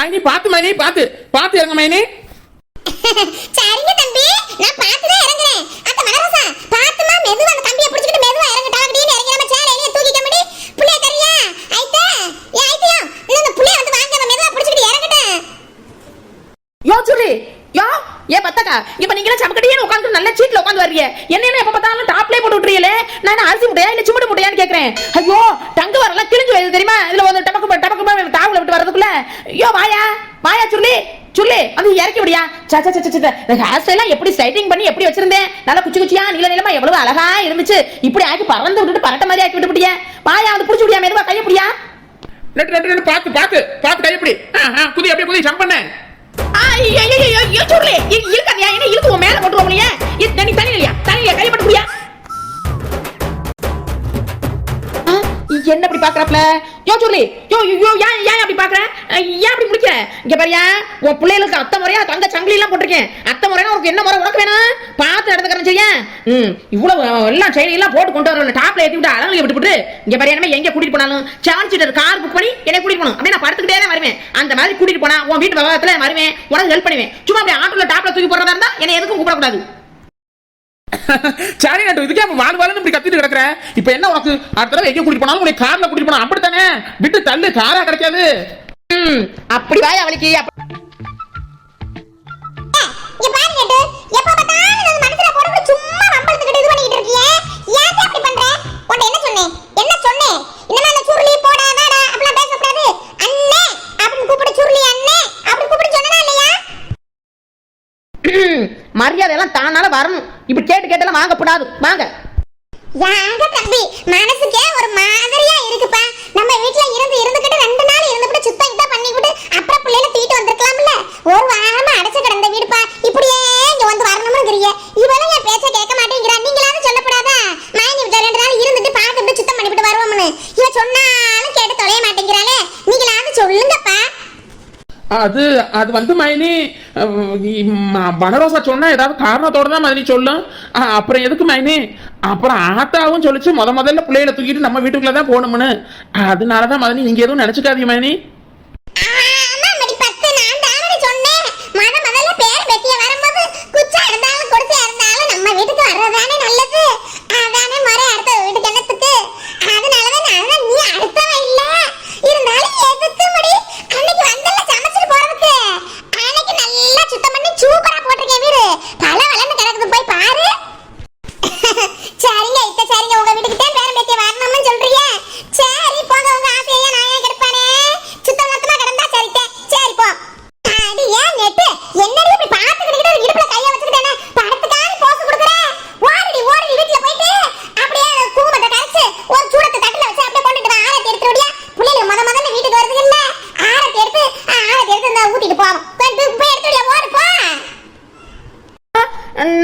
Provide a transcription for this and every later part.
மைனி பாத்து மைனி பாத்து பாத்து இறங்க மைனி. சரிங்க தம்பி, நான் பாத்துதான் இறங்குறேன். அத்த மனரசா பாத்துமா மெதுவா அந்த கம்பியை பிடிச்சிட்டு மெதுவா இறங்க. டாகடின்னு இறங்காம சேலையில தூக்கிக்க முடி. புள்ளைய கறியா ஐத்தா ஏ ஐத்தியா இந்த புள்ளைய வந்து வாங்க மெதுவா பிடிச்சிட்டு இறங்கட்டும். யோ சுரி யோ ஏ பத்தக்கா, இப்ப நீங்க சமக்கடியே உட்கார்ந்து நல்ல சீட்ல உட்கார்ந்து வர்றீங்க. என்ன எப்ப பார்த்தாலும் டாப்லயே போட்டு விட்டுறீங்களே. நான் அரிசி முட்டையா இல்ல சிமெண்ட் முட்டையான்னு கேக்குறேன். ஐயோ டங்கு வரலாம் கிழிஞ்சு வருது தெரியுமா? இதுல வந்து டபக்கு தாவுல விட்டு வரதுக்குள்ள ஐயோ வாயா வாயா சுள்ளி சுள்ளி வந்து இறக்கி விடியா. ஹேர் ஸ்டைலாம் எப்படி ஸ்ட்ரைட்டிங் பண்ணி எப்படி வச்சிருந்தேன், நல்லா குச்சி குச்சியா நீல நீளமா எவ்வளவு அழகா இருந்துச்சு. இப்படி ஆக்கி பறந்து விட்டுட்டு பரட்ட மாதிரி ஆக்கி விட்டு முடியா. வாயா வந்து புடிச்சு விடியா, மெதுவா கைய பிடியா. பாத்து பாத்து பாத்து கை எப்படி குதி அப்படியே குதி ஜம்ப் பண்ண. இருக்காதியா என்ன இருக்கு மேல போட்டுருவோம்லையா. தண்ணி தண்ணியா தண்ணியா கை பட்டு முடியா. என்ன அப்படி பாக்குறாப்ல? யோ சொல்லி யோ யோ ஏன் அப்படி பாக்குற? ஏன் அப்படி முடிக்கிற? இங்க பாரியா, உன் பிள்ளைகளுக்கு அத்தை முறையா தங்க சங்கிலி எல்லாம் போட்டிருக்கேன். அத்தை முறைனா உனக்கு என்ன முறை உனக்கு வேணும் பார்த்து நடந்துக்கிறேன் சரியா? இவ்வளவு எல்லாம் செயலி எல்லாம் போட்டு கொண்டு வரல. டாப்ல ஏத்தி விட்டு அழகு விட்டு இங்க பாரியா, நம்ம எங்க கூட்டிட்டு போனாலும் 7 சீட்டர் கார் புக் பண்ணி என்ன கூட்டிட்டு போகணும். அப்படியே நான் படுத்துக்கிட்டே தான் வருவேன். அந்த மாதிரி கூட்டிட்டு போனா உன் வீட்டு விவகாரத்துல வருவேன், உனக்கு ஹெல்ப் பண்ணுவேன். சும்மா அப்படியே ஆட்டோல டாப்ல தூக்கி போறதா இருந்தா என்ன எதுக்கும் கூப்பிடக்கூடாது. சரி நட்டு இதுக்கே வாழ் வாழ்னு இப்படி கத்திட்டு கிடக்குற. இப்ப என்ன உனக்கு அடுத்த தடவை எங்க கூட்டிட்டு போனாலும் உனக்கு கார்ல கூட்டிட்டு போனா அப்படித்தானே? விட்டு தள்ளு, காரா கிடைக்காது. அப்படி வாய் அவளுக்கு இங்க பாரு நட்டு, எப்ப பார்த்தாலும் நம்ம மனசுல போட்டு சும்மா வம்பளத்துக்கிட்டு இது பண்ணிட்டு இருக்கியே. ஏன் அப்படி பண்ற? உன்னை என்ன சொன்னேன் இன்னமா அந்த சுருளி போடா வாடா அப்படிலாம் பேசக்கூடாது. அண்ணே அப்படின்னு கூப்பிடு, சுருளி அண்ணே அப்படி கூப்பிடு சொன்னா இல்லையா? மரியாதை எல்லாம் தானால வரணும். இப்படி கேட்டெல்லாம் வாங்கக்கூடாது. வாங்க யாங்க தம்பி, மனசுக்கே ஒரு மாதிரியா இருக்குப்பா. நம்ம வீட்ல இருந்துகிட்டு 2 நாள் இருந்துட்டு சுத்தம் இத பண்ணிவிட்டு அப்புறம் பிள்ளைல தீட்டு வந்திருக்கலாம்ல. ஒரு வாரமா அடைச்சு கிடந்த வீடுப்பா, இப்படியே இங்க வந்து வரணும்ங்கறிய. இவளே என் பேச்ச கேட்க மாட்டேங்கறா. நீங்களாவது சொல்லப்படாதா? மைனி வீட்ல 2 நாள் இருந்துட்டு பார்த்துட்டு சுத்தம் பண்ணிவிட்டு வருவோம்னு. இவ சொன்னாலும் கேட்டு தொலைய மாட்டேங்கறாளே. நீங்களாவது சொல்லுங்கப்பா. அது அது வந்து மைனி வனரோசா சொன்னா ஏதாவது காரணத்தோட தான் மைனி சொல்லும். அப்புறம் எதுக்கு மைனி? அப்புறம் ஆத்தாவும் சொல்லிச்சு முதல்ல பிள்ளைகளை தூக்கிட்டு நம்ம வீட்டுக்குள்ள தான் போகணும்னு. அதனாலதான் மைனி நீங்க எதுவும் நினைச்சுக்காதீங்க மைனி.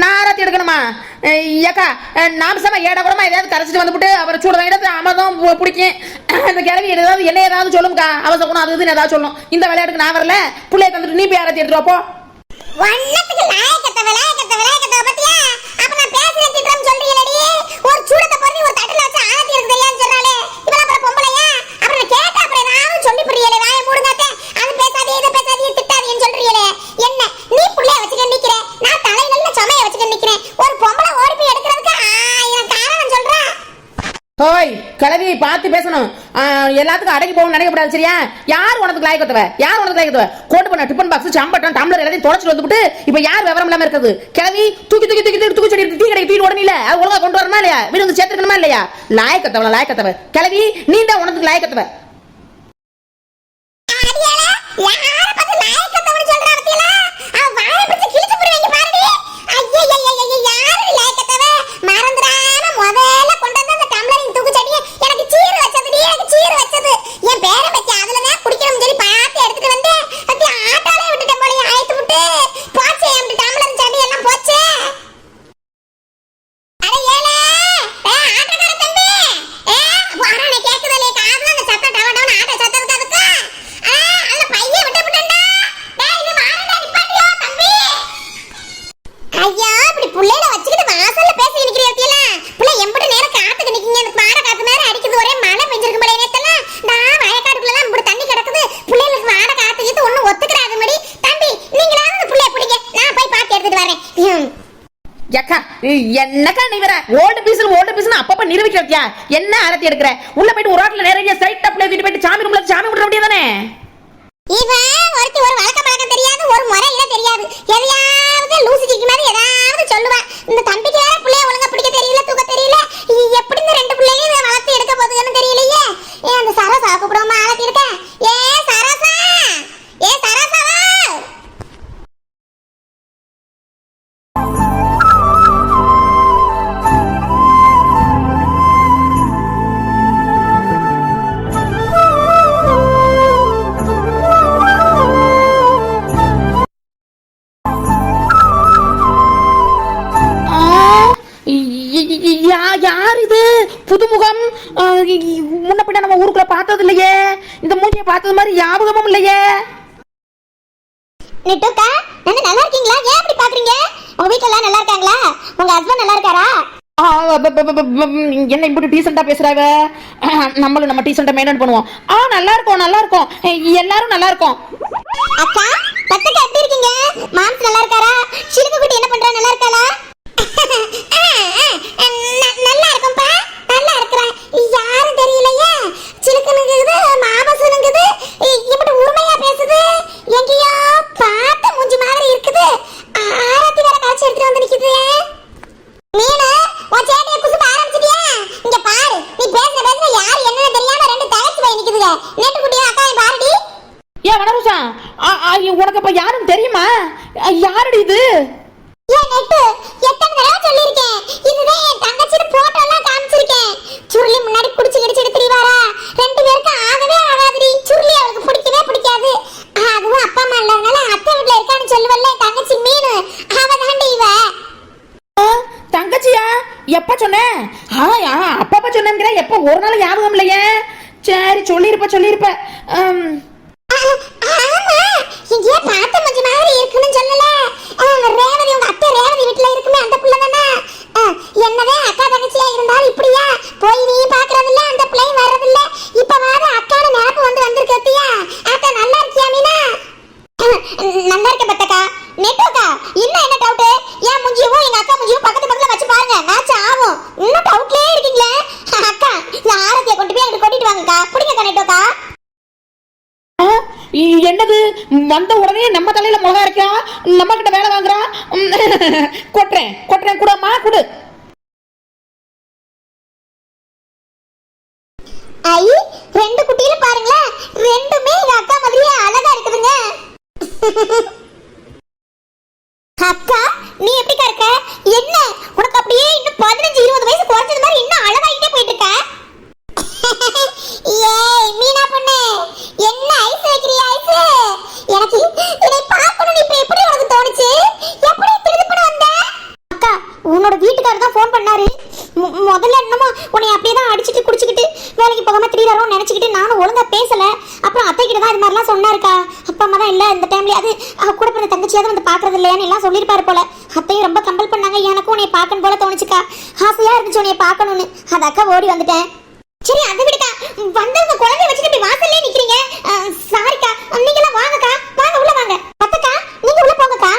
நாரத்தி எடுக்கணுமா? ஏக்கா நாமசமா ஏடா கூடமா ஏதாவது கரைச்சிட்டு வந்துவிட்டு அப்புறம் சூட இடத்துல அமதம் பிடிக்கும். அந்த கிழவி ஏதாவது என்ன ஏதாவது சொல்லுங்கக்கா. அவசரம் அது இதுன்னு ஏதாவது சொல்லும். இந்த விளையாட்டுக்கு நான் வரல, பிள்ளைய தந்துட்டு நீ போய் ஆரத்தி எடுத்துருப்போ. ஒரு சூடத்தை பொறுத்து ஒரு தட்டுல வச்சு ஆரத்தி எடுக்க தெரியாதுன்னு சொன்னாலே இவள அப்புறம் பொம்பளையா? அப்புறம் கேட்டா அப்புறம் ஏதாவது சொல்லி புரியல. வாயை மூடுங்காத்தே. அது பேசாதே இதை பேசாதே திட்டாதேன்னு சொல்றீங்களே. என்ன நீ புள்ளைய வச்சுக்க நிக்கிற, நான் தலையில சமைய வச்சுக்க நிக்கிறேன். ஒரு பொம்பளை ஓடி போய் எடுக்கிறதுக்கு 1000 காரணம் சொல்றா. ஓய் கிழவி பார்த்து பேசணும். எல்லாத்துக்கும் அடங்கி போகணும்னு நினைக்கப்படாது சரியா? யார் உனக்கு லாய்க்கத்தவ? யார் உனக்கு லாய்க்கத்தவ? கோட்டு பண்ண டிஃபன் பாக்ஸ் சம்பட்டம் டம்ளர் எல்லாத்தையும் தொடச்சிட்டு வந்துட்டு இப்ப யார் விவரம் இல்லாம இருக்குது? கிழவி தூக்கி தூக்கி தூக்கி தூக்கி செடி தீ கடைக்கு தூக்கி உடனே இல்ல அது ஒழுங்கா கொண்டு வரணுமா இல்லையா? வீடு வந்து சேர்த்துக்கணுமா இல்லையா? லாய்க்கத்தவ கிழவி நீ தான் உனக்கு லாய்க்கத்தவ. புள்ளையில வச்சுக்கிட்டு வாசல்ல பேசி நிக்கிறீங்களா? என்னக்கா நீ வேற ஓல்டு பீஸ்னு அப்பப்ப நிரூபிக்கிறத்தியா? என்ன ஆரத்தி எடுக்கிற? உள்ள போயிட்டு ஒரு ரோட்ல நிறைய சைட் டப்ல தூக்கிட்டு போயிட்டு சாமி ரூம்ல சாமி கும்பிட வேண்டியதானே? இவன் ஒருத்தி ஒரு வழக்கம் தெரியாது, ஒரு முறையில தெரியாது. எதையாவது லூசிக்கு மாதிரி ஏதாவது சொல்லுவா. இந்த தம்பிக்கு வேற பிள்ளைய ஒழுங்கா பிடிக்க தெரியல, தூக்க தெரியல. எப்படி இந்த ரெண்டு பிள்ளையும் வளர்த்து எடுக்க போகுதுன்னு தெரியலையே. அந்த சரசா கூப்பிடாம ஆளத்தி இருக்க. ஏ சரசா, ஏ சரசாவா. யார் இது? புதுமுகம். முன்ன பின்ன நம்ம ஊருக்குள்ள பார்த்தது இல்லையே. இந்த மூஞ்சியை பார்த்தது மாதிரி ஞாபகமும் இல்லையே. நெட்டோக்கா, நல்லா இருக்கீங்களா? ஏன் அப்படி பாக்குறீங்க? உங்க வீட்ல எல்லாம் நல்லா இருக்காங்களா? உங்க ஹஸ்பண்ட் நல்லா இருக்காரா? என்ன இப்படி டீசெண்டா பேசுறாங்க? நம்மளும் நம்ம டீசெண்டா மெயின்டைன் பண்ணுவோம். நல்லா இருக்கும், எல்லாரும் நல்லா இருக்கும். அக்கா, பத்துக்கு எப்படி இருக்கீங்க? மாம்ஸ் நல்லா இருக்காரா? சிலுக்கு குட்டி என்ன பண்றா? நல்லா இருக்காளா? நல்லா இருக்கும்பா, நல்லா இருக்கிறேன். யாரும் தெரியலையே. சிலுக்குனுங்குது, மாமசுனுங்குது, இப்படி உரிமையா பேசுது. எங்கேயோ பார்த்த மூஞ்சி மாதிரி இருக்குது. ஆரத்தி வேற காய்ச்சி எடுத்துட்டு வந்து நிக்குது. மீனு, உன் சேட்டையை குசுப்ப ஆரம்பிச்சிட்டியா? இங்க பாரு, நீ பேசுற யாரு என்னன்னு தெரியாம ரெண்டு தயச்சு போய் நிக்குதுங்க. நெட்டு குட்டியும் அக்காயும் பாருடி. ஏன் வனருசா, உனக்கு இப்ப யாரும் தெரியுமா? யாருடி இது? ஏன் நெட்டு, எத்தனை தடவை சொல்லிருக்கேன். இதுதான் என் தங்கச்சிக்கு போட்டோ எல்லாம் காமிச்சிருக்கேன். சுருளி முன்னாடி குடிச்சு கிடிச்சிட்டு திரிவாரா. ரெண்டு பேருக்கு ஆகவே ஆகாதுடி. சுருளி அவளுக்கு பிடிக்கவே பிடிக்காது. அதுவும் அப்பா அம்மா இல்லாதனால அத்தை வீட்டுல இருக்கான்னு சொல்லுவல்ல தங்கச்சி மீனு, அவ தாண்டி இவ. தங்கச்சியா? எப்ப சொன்ன? அப்பப்ப சொன்ன. எப்ப ஒரு நாள் ஞாபகம் இல்லையே. சரி, சொல்லிருப்ப. ஆமா, இங்கே பார்த்த மஞ்ச மாதிரி இருக்குன்னு சொல்லல. ரேவதி, உங்க அத்தை ரேவதி வீட்டுல இருக்குமே அந்த பிள்ளை தானே? என்னவே அக்கா தங்கச்சியா இருந்தாலும் இப்படியா போய் நீ பாக்குறதில்ல, அந்த பிள்ளையும் வர்றதில்ல. இப்பவாது அக்கான நினப்பு வந்திருக்கத்தியா? அத்தை நல்லா இருக்கியா மீனா? நல்லா இருக்க பத்தக்கா. நெட்டோக்கா, இன்னும் என்ன டவுட்? ஏன் முஞ்சியும் எங்க அக்கா முஞ்சியும் பக்கத்துல வச்சு பாருங்க, மேட்ச் ஆகும். இன்னும் டவுட்லயே இருக்கீங்களே. அக்கா, ஆரத்தியை கொண்டு போய் அங்கிட்டு கொட்டிட்டு வாங்கக்கா. பிடிங்கக்கா நெட்டோக்கா. என்னது, வந்த உடனே நம்ம தலையில முளகா இருக்கா? நம்ம கிட்ட வேலை வாங்குறா? கொட்டுறேன் கூடமா குடு. ஐ, ரெண்டு குட்டியில பாருங்களேன், ரெண்டுமே எங்க அக்கா மாதிரியே அழகா இருக்குதுங்க. அக்கா, நீ எப்படிக்கா இருக்க? என்ன உனக்கு அப்படியே இன்னும் 15-20 வயசு குறைஞ்சது மாதிரி இன்னும் அழகாயிட்டே போயிட்டு இருக்க. ஏய் மீனா பொண்ணு, என்ன ஐஸ் வைக்கிறியா? ஐஸ் எனக்கு இதை பார்க்கணும். இப்ப எப்படி உனக்கு தோணுச்சு? எப்படி திருப்பி வந்த? அக்கா, உன்னோட வீட்டுக்காரர் தான் ஃபோன் பண்ணாரு. முதல்ல என்னமோ உன்னை அப்படியே தான் அடிச்சிட்டு குடிச்சிக்கிட்டு வேலைக்கு போகாம திடீர்னு நினைச்சுக்கிட்டு நானும் ஒழுங்கா பேசல. அப்புறம் அத்தை கிட்ட தான் இது மாதிரிலாம் சொன்னாருக்கா. அப்பா அம்மா தான் இல்ல இந்த டைம்ல, அது கூட பிறந்த தங்கச்சியாவது வந்து பாக்குறது இல்லையான்னு எல்லாம் சொல்லியிருப்பாரு போல. அத்தையும் ரொம்ப கம்பல் பண்ணாங்க. எனக்கும் உன்னை பார்க்கணும் போல தோணுச்சுக்கா. ஆசையா இருந்துச்சு உன்னை பார்க்கணும்னு. அது அக்கா ஓடி வந்துட்டேன். சரி, அதை விடுக்கா. வந்தவங்க குழந்தைய வச்சுட்டு இப்படி வாசல்லே நிக்கிறீங்க. சாரிக்கா, நீங்க எல்லாம் வாங்கக்கா, வாங்க உள்ள வாங்க. பத்தக்கா, நீங்க உள்ள போங்கக்கா.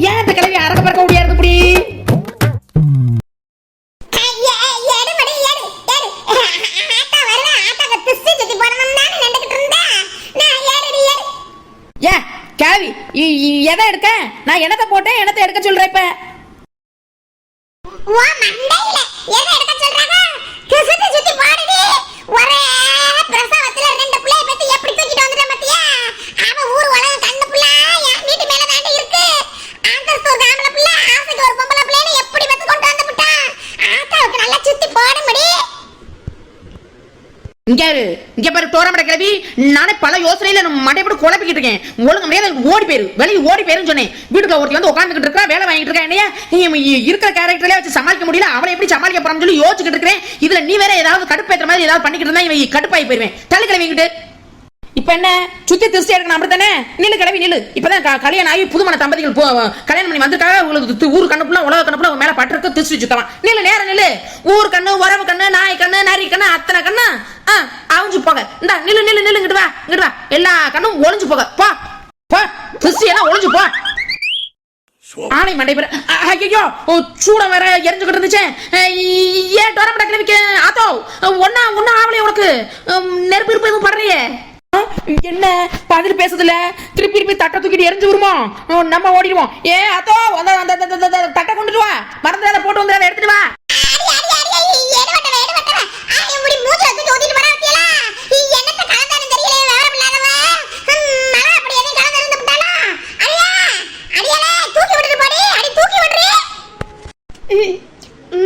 ஏன் இந்த கிளவி அரக்க பறக்க முடியாது? இப்படி கேவி எதை எடுக்க? நான் என்னத்தை போட்டேன், என்னத்தை எடுக்க சொல்றேன்? இப்ப ஒரே பிரசவத்துல ரெண்டு பிள்ளைய பத்தி எப்படி தூக்கிட்டு வந்துட்ட மத்தியா? அவ ஊர் உலகம் கண்ணு புள்ள என் வீட்டு மேல தாண்டி இருக்கு. ஆந்தஸ்து ஒரு ஆம்பளை புள்ள, ஆசைக்கு ஒரு பொம்பளை பிள்ளைன்னு எப்படி வந்து கொண்டு வந்து விட்டா? ஆத்தாவுக்கு நல்லா சுத்தி போடும்படி. இங்க பாரு தோரமட கிளவி, நானே பல யோசனையில மண்டைப்படி குழப்பிக்கிட்டு இருக்கேன். ஒழுங்கு முடியாது, ஓடி போயிரு, வெளியே ஓடி போயிருன்னு சொன்னேன். வீட்டுக்குள்ள ஒருத்தி வந்து உட்காந்துக்கிட்டு இருக்கா, வேலை வாங்கிட்டு இருக்கா. என்னைய இருக்கிற கேரக்டர்லயே வச்சு சமாளிக்க முடியல, அவளை எப்படி சமாளிக்க போறான்னு சொல்லி யோசிச்சுக்கிட்டு இருக்கேன். இதுல நீ வேற ஏதாவது கடுப்பேற்ற மாதிரி ஏதாவது பண்ணிக்கிட்டு இருந்தா இவன் கடுப்பாகி போயிருவேன். தள்ளி கிளம்பிக்கிட்டு இப்ப இப்ப என்ன சுத்தி திருஷ்டி எடுக்கணும் அப்படித்தானே? நில்லு கிளவி நில்லு. இப்பதான் கல்யாணம் ஆகி புதுமண தம்பதிகள் கல்யாணம் பண்ணி வந்திருக்காங்க. உங்களுக்கு ஊர் கண்ணுப்புல உலக கண்ணுப்புல மேல பட்டிருக்கு திருஷ்டி சுத்தமா. நில்லு நேரம் நில்லு. ஊர் கண்ணு உறவு கண்ணு நாய் கண்ணு நரி கண்ணு அத்தனை கண்ணு அழிஞ்சு போக. இந்த நில்லு நில்லு நில்லு இங்கிட்டு வா. எல்லா கண்ணும் ஒளிஞ்சு போக. போ திருஷ்டி எல்லாம் ஒளிஞ்சு போ. ஆனை மண்டை பேர் ஐயோ சூடம் வேற எரிஞ்சுக்கிட்டு இருந்துச்சு. ஏன் டோரமட கிளவிக்க ஆத்தோ ஒன்னா ஆவலையே உனக்கு நெருப்பு இருப்பு எதுவும் படுறியே? என்ன பதில் பேசுதுல திருப்பி தட்டை தூக்கிட்டு எரிஞ்சு வருமோ? நம்ம ஓடிடுவோம். ஆத்தோ தட்டை கொண்டுட்டு வா. மறந்து போட்டு வந்து எடுத்துட்டு வா.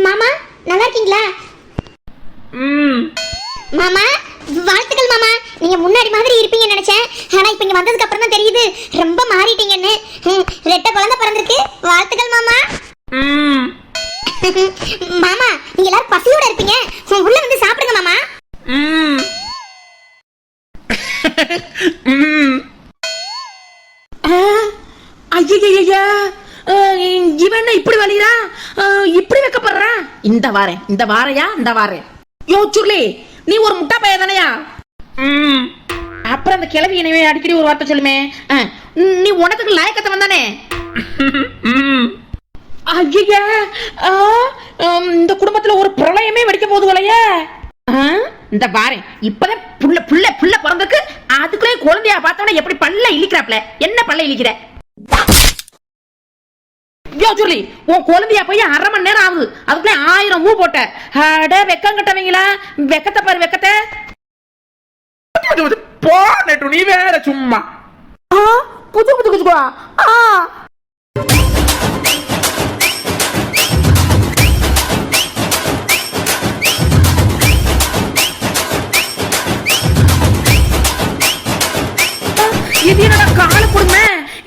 மாமா நல்லா இருக்கீங்களா? மாமா வாழ்த்துக்கள் மாமா. நீங்க முன்னாடி மாதிரி இருப்பீங்கன்னு நினைச்சேன். ஆனா இப்ப இங்க வந்ததுக்கு அப்புறம் தான் தெரியுது ரொம்ப மாறிட்டீங்கன்னு. ரெட்டை குழந்தை பிறந்திருக்கு. வாழ்த்துக்கள் மாமா. மாமா நீங்க எல்லாரும் பசியோட இருப்பீங்க. உள்ள வந்து சாப்பிடுங்க மாமா. ஐயா இவன் இப்படி வலிரா இப்படி வைக்கப்படுறான். இந்த வாரையா யோ சுருளி நீ ஒரு முட்டா பைய தானையா? அப்புறம் அந்த கிளவி எனவே அடிக்கடி ஒரு வார்த்தை சொல்லுமே. நீ உனக்கு லாயக்கத்தை வந்தானே? ஐயா இந்த குடும்பத்துல ஒரு பிரளயமே வெடிக்க போகுது போலயே. இந்த வாரேன் இப்பதான் புள்ள பிறந்திருக்கு. அதுக்குள்ளே குழந்தையா பார்த்தவன எப்படி பல்ல இழிக்கிறாப்ல. என்ன பல்ல இழிக்கிற? சொல்லி உன் குழந்தையா போய் 1/2 மணி நேரம் ஆகுது. அதுக்குள்ள 1000 மூ போட்ட. அட வெக்கம் கட்டவங்களா வெக்கத்தை பாரு வெக்கத்தை. போ நெட்டு நீ வேற சும்மா குச்சு இது என்னடா கால கொடுமை.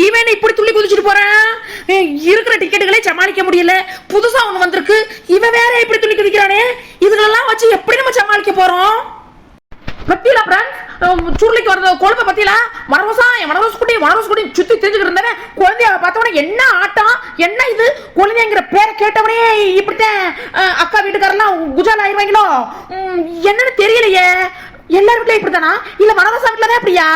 இவன் இப்படி துள்ளி குதிச்சுட்டு போறான். இருக்கிற டிக்கெட்டுகளே சமாளிக்க முடியல. புதுசா ஒண்ணு வந்திருக்கு. இவன் வேற இப்படி துள்ளி குதிக்கிறானே. இதுகளெல்லாம் வச்சு எப்படி நம்ம சமாளிக்க போறோம்? பத்தியில சுருளிக்கு வர கொழுப்ப பத்தியில வனரோஸ் குட்டி சுத்தி தெரிஞ்சுக்கிட்டு இருந்தவன் குழந்தைய பார்த்தவன என்ன ஆட்டம் என்ன இது குழந்தைங்கிற பேரை கேட்டவனே இப்படித்தான் அக்கா வீட்டுக்காரெல்லாம் குஜால் ஆயிடுவாங்களோ என்னன்னு தெரியலையே. எல்லாரும் வீட்டுல இப்படித்தானா இல்ல வனரோசா வீட்டுலதான் அப்படியா?